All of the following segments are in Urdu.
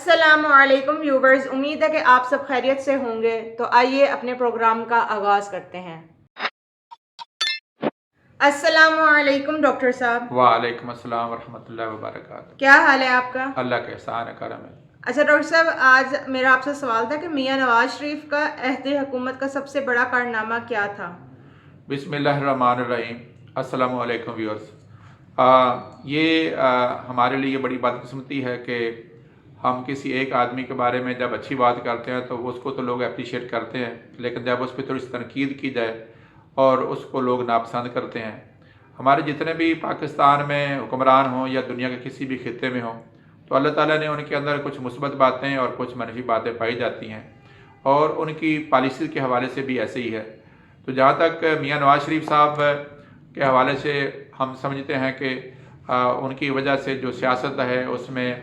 السلام علیکم ویورز، امید ہے کہ آپ سب خیریت سے ہوں گے۔ تو آئیے اپنے پروگرام کا آغاز کرتے ہیں۔ السلام علیکم ڈاکٹر صاحب۔ وعلیکم السلام ورحمۃ اللہ وبرکاتہ۔ کیا حال ہے آپ کا؟ اللہ کا احسان ہے، کرم ہے۔ اچھا ڈاکٹر صاحب، آج میرا آپ سے سوال تھا کہ میاں نواز شریف کا عہد حکومت کا سب سے بڑا کارنامہ کیا تھا؟ بسم اللہ الرحمن الرحیم۔ السلام علیکم ویورز۔ یہ ہمارے لیے بڑی بدقسمتی ہے کہ ہم کسی ایک آدمی کے بارے میں جب اچھی بات کرتے ہیں تو اس کو تو لوگ اپریشیٹ کرتے ہیں، لیکن جب اس پہ تھوڑی سی تنقید کی جائے اور اس کو لوگ ناپسند کرتے ہیں۔ ہمارے جتنے بھی پاکستان میں حکمران ہوں یا دنیا کے کسی بھی خطے میں ہوں، تو اللہ تعالیٰ نے ان کے اندر کچھ مثبت باتیں اور کچھ منفی باتیں پائی جاتی ہیں، اور ان کی پالیسی کے حوالے سے بھی ایسے ہی ہے۔ تو جہاں تک میاں نواز شریف صاحب کے حوالے سے ہم سمجھتے ہیں کہ ان کی وجہ سے جو سیاست ہے اس میں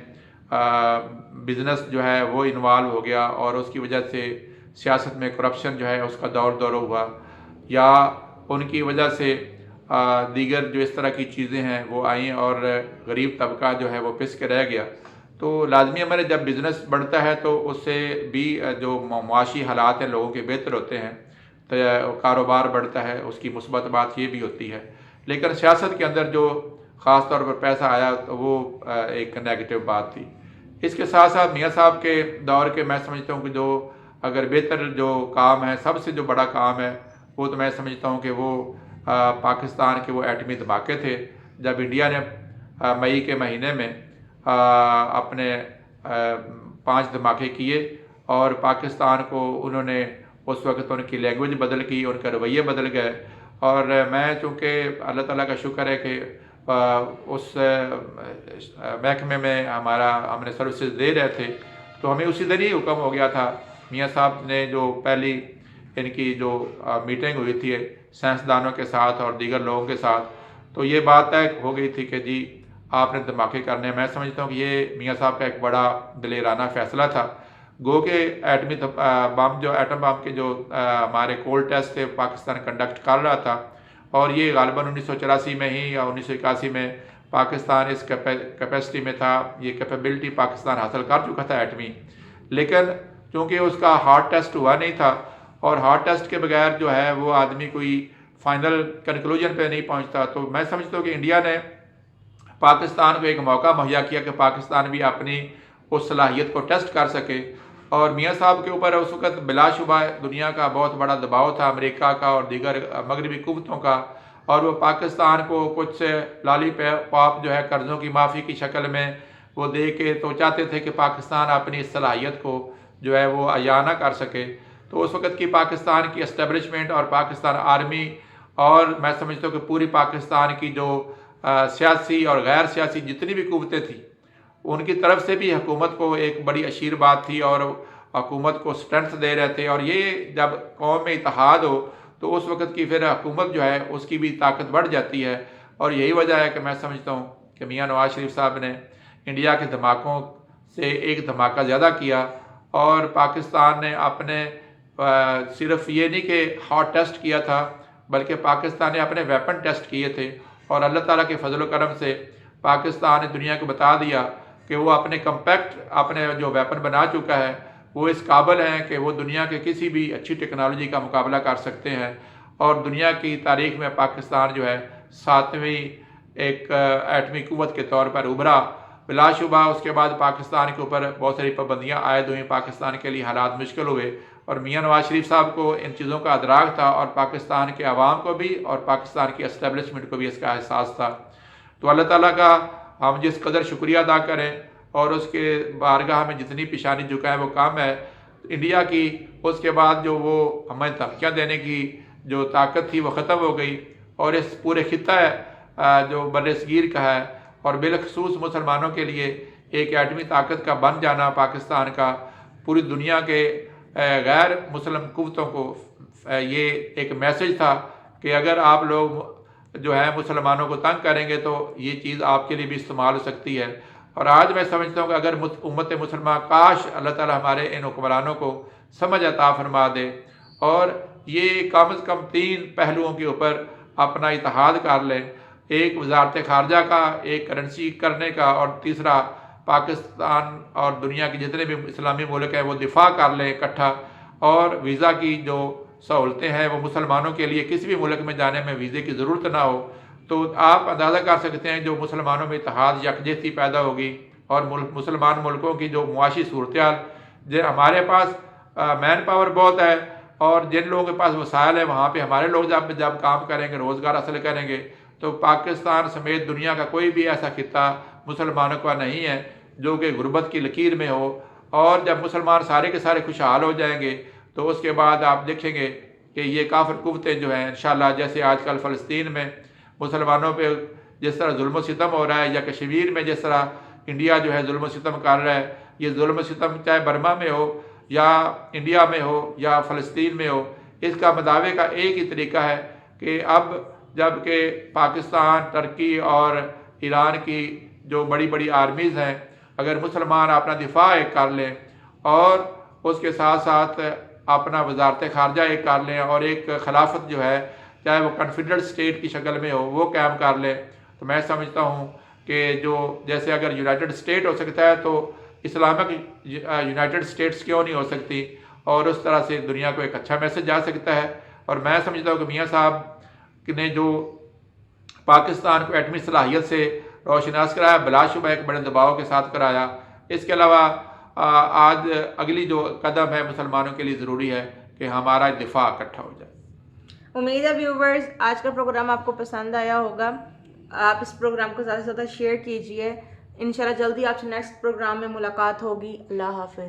بزنس جو ہے وہ انوالو ہو گیا، اور اس کی وجہ سے سیاست میں کرپشن جو ہے اس کا دور ہوا، یا ان کی وجہ سے دیگر جو اس طرح کی چیزیں ہیں وہ آئیں اور غریب طبقہ جو ہے وہ پس کے رہ گیا۔ تو لازمی ہمارے جب بزنس بڑھتا ہے تو اس سے بھی جو معاشی حالات ہیں لوگوں کے بہتر ہوتے ہیں، تو کاروبار بڑھتا ہے، اس کی مثبت بات یہ بھی ہوتی ہے۔ لیکن سیاست کے اندر جو خاص طور پر پیسہ آیا تو وہ ایک نیگیٹو بات تھی۔ اس کے ساتھ ساتھ میاں صاحب کے دور کے میں سمجھتا ہوں کہ جو اگر بہتر جو کام ہے، سب سے جو بڑا کام ہے، وہ تو میں سمجھتا ہوں کہ وہ پاکستان کے وہ ایٹمی دھماکے تھے۔ جب انڈیا نے مئی کے مہینے میں اپنے 5 دھماکے کیے، اور پاکستان کو انہوں نے اس وقت ان کی لینگویج بدل کی، ان کے رویے بدل گئے، اور میں چونکہ اللہ تعالیٰ کا شکر ہے کہ اس محکمے میں ہم نے سروسز دے رہے تھے، تو ہمیں اسی دن ہی حکم ہو گیا تھا۔ میاں صاحب نے جو پہلی ان کی جو میٹنگ ہوئی تھی سائنسدانوں کے ساتھ اور دیگر لوگوں کے ساتھ، تو یہ بات طے ہو گئی تھی کہ جی آپ نے دھماکے کرنے۔ میں سمجھتا ہوں کہ یہ میاں صاحب کا ایک بڑا دلیرانہ فیصلہ تھا۔ گو کہ ایٹمی بم جو ایٹم بم کے جو ہمارے کولڈ ٹیسٹ تھے پاکستان کنڈکٹ کر رہا تھا، اور یہ غالباً 1984 میں ہی یا 1981 میں پاکستان اس کیپیسٹی میں تھا، یہ کیپیبلٹی پاکستان حاصل کر چکا تھا ایٹمی، لیکن چونکہ اس کا ہارڈ ٹیسٹ ہوا نہیں تھا، اور ہارڈ ٹیسٹ کے بغیر جو ہے وہ آدمی کوئی فائنل کنکلوژن پہ نہیں پہنچتا۔ تو میں سمجھتا ہوں کہ انڈیا نے پاکستان کو ایک موقع مہیا کیا کہ پاکستان بھی اپنی اس صلاحیت کو ٹیسٹ کر سکے، اور میاں صاحب کے اوپر اس وقت بلا شبہ دنیا کا بہت بڑا دباؤ تھا، امریکہ کا اور دیگر مغربی قوتوں کا، اور وہ پاکستان کو کچھ لالی پاپ جو ہے قرضوں کی معافی کی شکل میں وہ دے کے تو چاہتے تھے کہ پاکستان اپنی اس صلاحیت کو جو ہے وہ عیاں نہ کر سکے۔ تو اس وقت کی پاکستان کی اسٹیبلشمنٹ اور پاکستان آرمی، اور میں سمجھتا ہوں کہ پوری پاکستان کی جو سیاسی اور غیر سیاسی جتنی بھی قوتیں تھیں، ان کی طرف سے بھی حکومت کو ایک بڑی اشیر بات تھی، اور حکومت کو سٹرنگتھ دے رہے تھے۔ اور یہ جب قوم میں اتحاد ہو تو اس وقت کی پھر حکومت جو ہے اس کی بھی طاقت بڑھ جاتی ہے، اور یہی وجہ ہے کہ میں سمجھتا ہوں کہ میاں نواز شریف صاحب نے انڈیا کے دھماکوں سے ایک دھماکہ زیادہ کیا، اور پاکستان نے اپنے صرف یہ نہیں کہ ہارڈ ٹیسٹ کیا تھا، بلکہ پاکستان نے اپنے ویپن ٹیسٹ کیے تھے، اور اللہ تعالیٰ کے فضل و کرم سے پاکستان نے دنیا کو بتا دیا کہ وہ اپنے کمپیکٹ اپنے جو ویپن بنا چکا ہے وہ اس قابل ہیں کہ وہ دنیا کے کسی بھی اچھی ٹیکنالوجی کا مقابلہ کر سکتے ہیں، اور دنیا کی تاریخ میں پاکستان جو ہے 7ویں ایک ایٹمی قوت کے طور پر ابھرا۔ بلا شبہ اس کے بعد پاکستان کے اوپر بہت ساری پابندیاں عائد ہوئیں، پاکستان کے لیے حالات مشکل ہوئے، اور میاں نواز شریف صاحب کو ان چیزوں کا ادراک تھا، اور پاکستان کے عوام کو بھی اور پاکستان کی اسٹیبلشمنٹ کو بھی اس کا احساس تھا۔ تو اللہ تعالیٰ کا ہم جس قدر شکریہ ادا کریں اور اس کے بارگاہ میں جتنی پیشانی جھکائیں وہ کام ہے۔ انڈیا کی اس کے بعد جو وہ ہمیں دھمکیاں دینے کی جو طاقت تھی وہ ختم ہو گئی، اور اس پورے خطہ جو بر صغیر کا ہے، اور بالخصوص مسلمانوں کے لیے ایک ایٹمی طاقت کا بن جانا پاکستان کا، پوری دنیا کے غیر مسلم قوتوں کو یہ ایک میسج تھا کہ اگر آپ لوگ جو ہے مسلمانوں کو تنگ کریں گے تو یہ چیز آپ کے لیے بھی استعمال ہو سکتی ہے۔ اور آج میں سمجھتا ہوں کہ اگر امت مسلمہ کاش اللہ تعالی ہمارے ان حکمرانوں کو سمجھ عطا فرما دے، اور یہ کم از کم 3 پہلوؤں کے اوپر اپنا اتحاد کر لیں، ایک وزارت خارجہ کا، ایک کرنسی کرنے کا، اور تیسرا پاکستان اور دنیا کے جتنے بھی اسلامی ملک ہیں وہ دفاع کر لیں اکٹھا، اور ویزا کی جو سہولتیں ہیں وہ مسلمانوں کے لیے کسی بھی ملک میں جانے میں ویزے کی ضرورت نہ ہو، تو آپ اندازہ کر سکتے ہیں جو مسلمانوں میں اتحاد یکجہتی پیدا ہوگی، اور مسلمان ملکوں کی جو معاشی صورتحال، جو ہمارے پاس مین پاور بہت ہے، اور جن لوگوں کے پاس وسائل ہے وہاں پہ ہمارے لوگ جب کام کریں گے، روزگار حاصل کریں گے، تو پاکستان سمیت دنیا کا کوئی بھی ایسا خطہ مسلمانوں کا نہیں ہے جو کہ غربت کی لکیر میں ہو۔ اور جب مسلمان سارے کے سارے خوشحال ہو جائیں گے تو اس کے بعد آپ دیکھیں گے کہ یہ کافر قوتیں جو ہیں انشاءاللہ، جیسے آج کل فلسطین میں مسلمانوں پہ جس طرح ظلم و ستم ہو رہا ہے، یا کشمیر میں جس طرح انڈیا جو ہے ظلم و ستم کر رہا ہے، یہ ظلم و ستم چاہے برما میں ہو یا انڈیا میں ہو یا فلسطین میں ہو، اس کا مداوع کا ایک ہی طریقہ ہے کہ اب جب کہ پاکستان، ترکی اور ایران کی جو بڑی بڑی آرمیز ہیں، اگر مسلمان اپنا دفاع ایک کر لیں اور اس کے ساتھ ساتھ اپنا وزارت خارجہ ایک کر لیں، اور ایک خلافت جو ہے چاہے وہ کنفیڈرل اسٹیٹ کی شکل میں ہو وہ قائم کر لیں، تو میں سمجھتا ہوں کہ جو جیسے اگر یونائٹڈ اسٹیٹ ہو سکتا ہے تو اسلامک یونائٹڈ اسٹیٹس کیوں نہیں ہو سکتی، اور اس طرح سے دنیا کو ایک اچھا میسج جا سکتا ہے۔ اور میں سمجھتا ہوں کہ میاں صاحب نے جو پاکستان کو ایٹمی صلاحیت سے روشناس کرایا، بلا شبہ ایک بڑے دباؤ کے ساتھ کرایا۔ اس کے علاوہ آج اگلی جو قدم ہے مسلمانوں کے لیے ضروری ہے کہ ہمارا دفاع اکٹھا ہو جائے۔ امید ہے ویورز آج کا پروگرام آپ کو پسند آیا ہوگا، آپ اس پروگرام کو زیادہ سے زیادہ شیئر کیجئے۔ انشاءاللہ جلدی آپ سے نیکسٹ پروگرام میں ملاقات ہوگی۔ اللہ حافظ۔